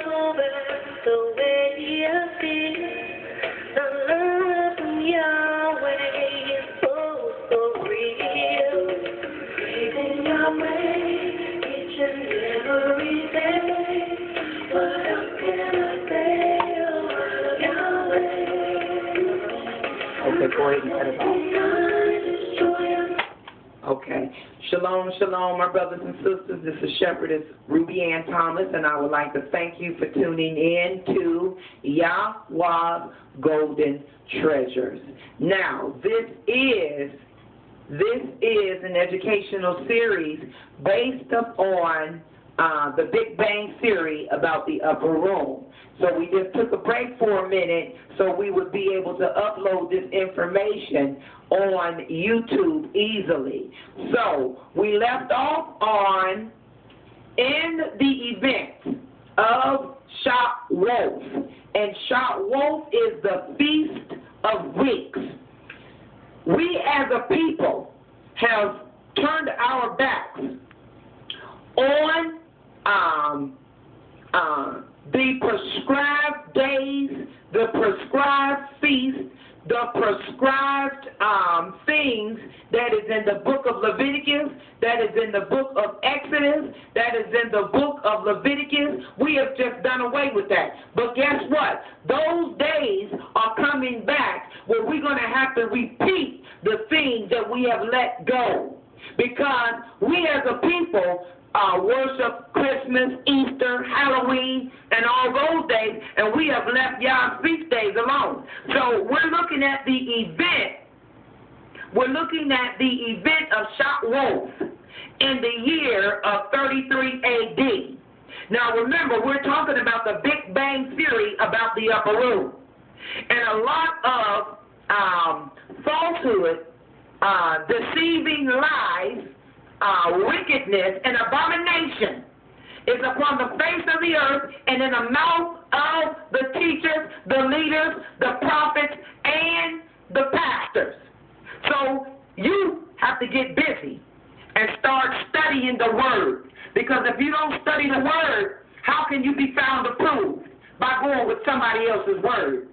over the way I feel. The love from Yahweh is so real. Breathing Yahweh each and every day. What else can I say? Oh, Yahweh. Okay, go ahead and cut it off. Okay. Shalom, shalom, my brothers and sisters. This is Shepherdess Ruby Ann Thomas, and I would like to thank you for tuning in to Yahweh's Golden Treasures. Now, this is an educational series based upon the Big Bang Theory about the upper room. So we just took a break for a minute so we would be able to upload this information on YouTube easily. So we left off on in the event of Shavuot. And Shavuot is the Feast of Weeks. We as a people have turned our backs on the prescribed days, the prescribed feasts, the prescribed things that is in the book of Leviticus, that is in the book of Exodus, that is in the book of Leviticus. We have just done away with that. But guess what? Those days are coming back where we're going to have to repeat the things that we have let go. Because we as a people worship Christmas, Easter, Halloween, and all those days, and we have left Yah's feast days alone. So we're looking at the event. We're looking at the event of Shavuot in the year of 33 A.D. Now remember, we're talking about the Big Bang Theory about the upper room. And a lot of falsehood, deceiving lies, wickedness and abomination is upon the face of the earth and in the mouth of the teachers, the leaders, the prophets, and the pastors. So you have to get busy and start studying the Word. Because if you don't study the Word, how can you be found approved? By going with somebody else's word.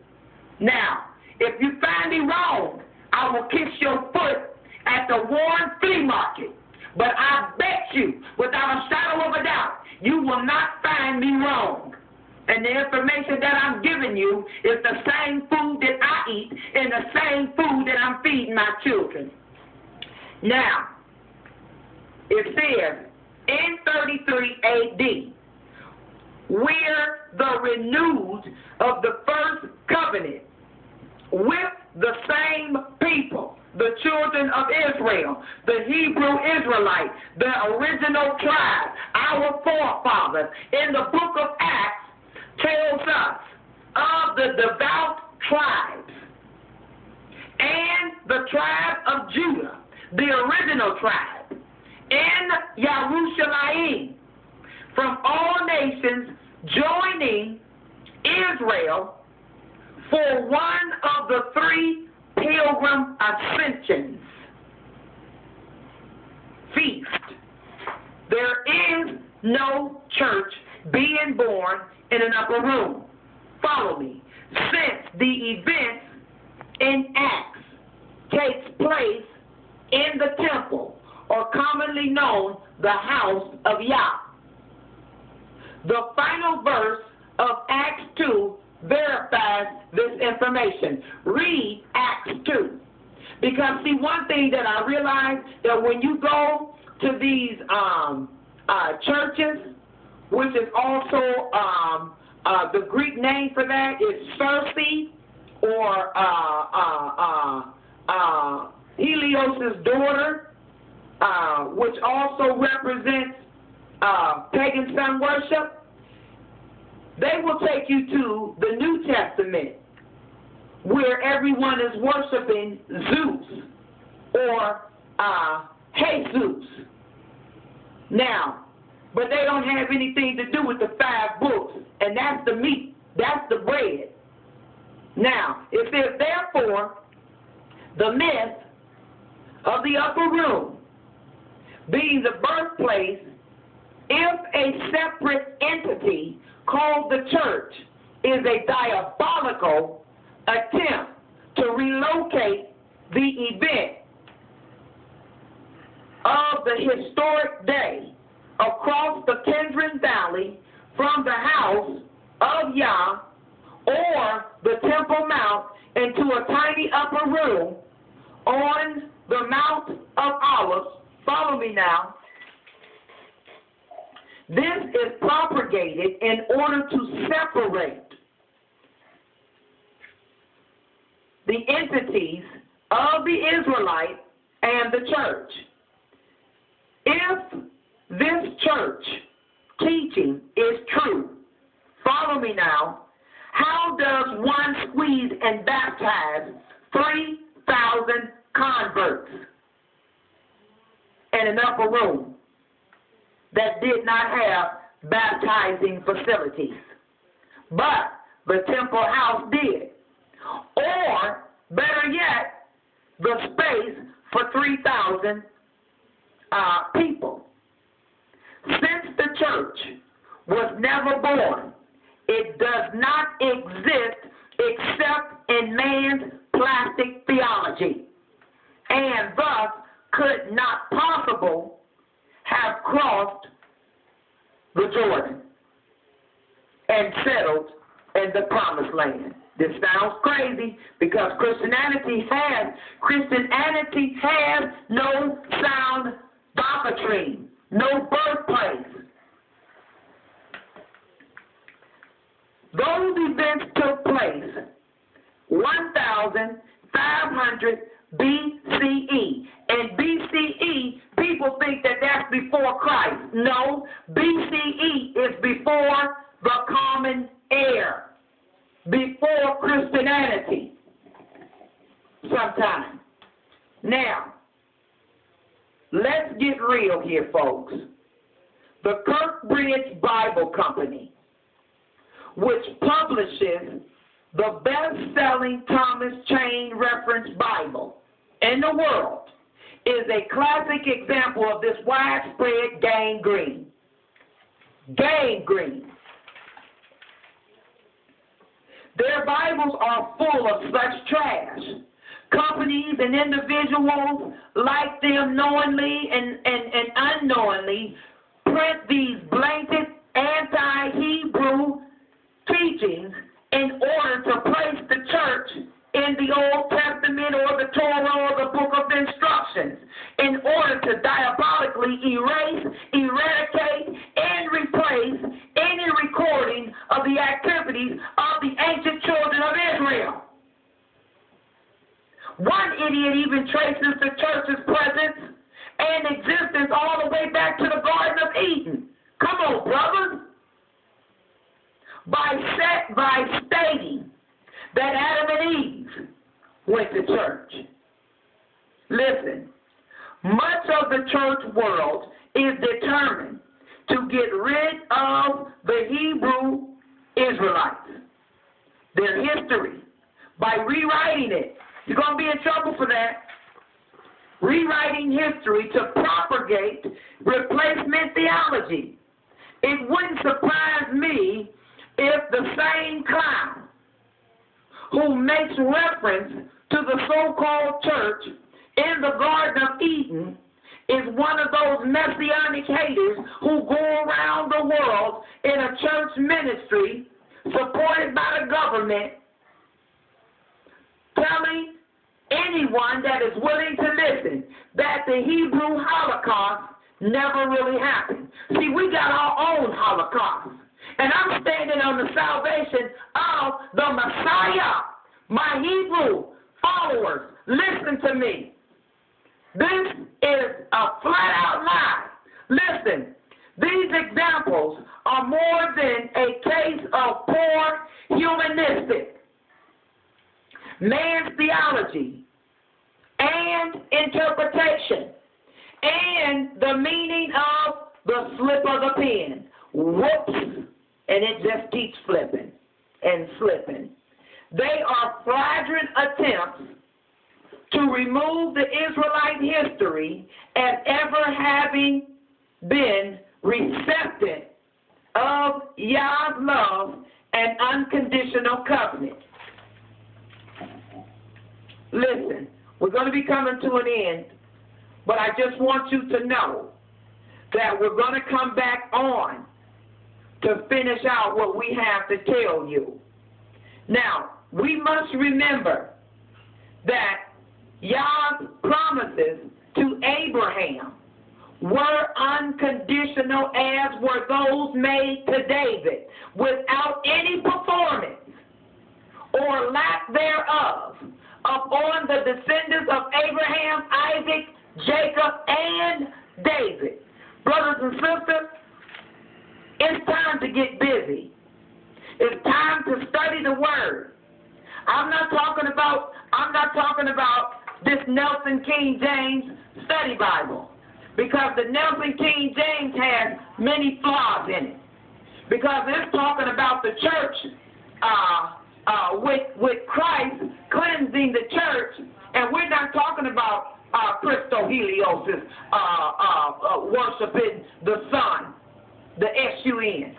Now, if you find me wrong, I will kiss your foot at the Warren Flea Market. But I bet you, without a shadow of a doubt, you will not find me wrong. And the information that I'm giving you is the same food that I eat and the same food that I'm feeding my children. Now, it says, in 33 A.D., we're the renewed of the first covenant with the same people. The children of Israel, the Hebrew Israelites, the original tribe, our forefathers, in the book of Acts, tells us of the devout tribes and the tribe of Judah, the original tribe, in Yerushalayim, from all nations joining Israel for one of the three pilgrim ascensions feast. There is no church being born in an upper room. Follow me. Since the events in Acts takes place in the temple, or commonly known the house of Yah. The final verse of Acts 2 verifies this information. Read Acts 2. Because, see, one thing that I realized, that when you go to these churches, which is also the Greek name for that is Circe, or Helios' daughter, which also represents pagan sun worship, they will take you to the New Testament, where everyone is worshiping Zeus or Jesus. Now, but they don't have anything to do with the 5 books, and that's the meat, that's the bread. Now, it says, therefore, the myth of the upper room being the birthplace, if a separate entity called the church is a diabolical attempt to relocate the event of the historic day across the Kidron Valley from the house of Yah or the Temple Mount into a tiny upper room on the Mount of Olives. Follow me now. This is propagated in order to separate the entities of the Israelite and the church. If this church teaching is true, follow me now, how does one squeeze and baptize 3,000 converts in an upper room that did not have baptizing facilities, but the temple house did? Or, better yet, the space for 3,000 people. Since the church was never born, it does not exist except in man's plastic theology, and thus could not possibly have crossed the Jordan and settled in the promised land. This sounds crazy because Christianity has no sound doctrine, no birthplace. Those events took place 1,500 BCE. And BCE, people think that that's before Christ. No, BCE is before the common era, before Christianity sometime. Now, let's get real here, folks. The Kirkbridge Bible Company, which publishes the best-selling Thomas Chain Reference Bible in the world, is a classic example of this widespread gangrene. Gangrene. Their Bibles are full of such trash. Companies and individuals, like them knowingly and unknowingly, print these blatant anti-Hebrew teachings in order to place the church in the Old Testament or the Torah or the Book of Instructions, in order to diabolically erase, eradicate, and replace any recording of the activities of the ancient children of Israel. One idiot even traces the church's presence and existence all the way back to the Garden of Eden. Come on, brothers. By stating that Adam and Eve went to church. Listen, much of the church world is determined to get rid of the Hebrew Israelites, their history, by rewriting it. You're going to be in trouble for that. Rewriting history to propagate replacement theology. It wouldn't surprise me if the same clown who makes reference to the so-called church in the Garden of Eden is one of those messianic haters who go around the world in a church ministry supported by the government, telling anyone that is willing to listen that the Hebrew Holocaust never really happened. See, we got our own Holocaust. And I'm standing on the salvation of the Messiah. My Hebrew followers, listen to me. This is a flat-out lie. Listen, these examples are more than a case of poor humanistic man's theology and interpretation and the meaning of the slip of the pen. Whoops. And it just keeps flipping and slipping. They are flagrant attempts to remove the Israelite history as ever having been receptive of Yah's love and unconditional covenant. Listen, we're going to be coming to an end, but I just want you to know that we're going to come back on to finish out what we have to tell you. Now, we must remember that Yah's promises to Abraham were unconditional, as were those made to David, without any performance or lack thereof upon the descendants of Abraham, Isaac, Jacob, and David. Brothers and sisters, it's time to get busy. It's time to study the Word. I'm not talking about this Nelson King James Study Bible, because the Nelson King James has many flaws in it. Because it's talking about the church with Christ cleansing the church, and we're not talking about Christoheliosis, worshiping the Son, the S-U-N.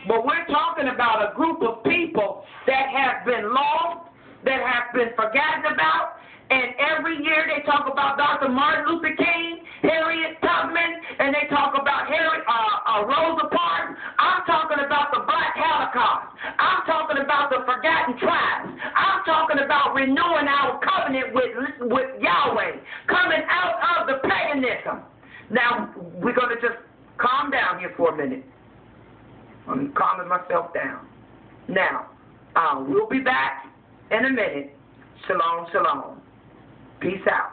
But we're talking about a group of people that have been lost, that have been forgotten about, and every year they talk about Dr. Martin Luther King, Harriet Tubman, and they talk about Rosa Parks. I'm talking about the Black Holocaust. I'm talking about the forgotten tribes. I'm talking about renewing our covenant with Yahweh, coming out of the paganism. Now, we're going to just calm down here for a minute. I'm calming myself down. Now, we'll be back in a minute. Shalom, shalom. Peace out.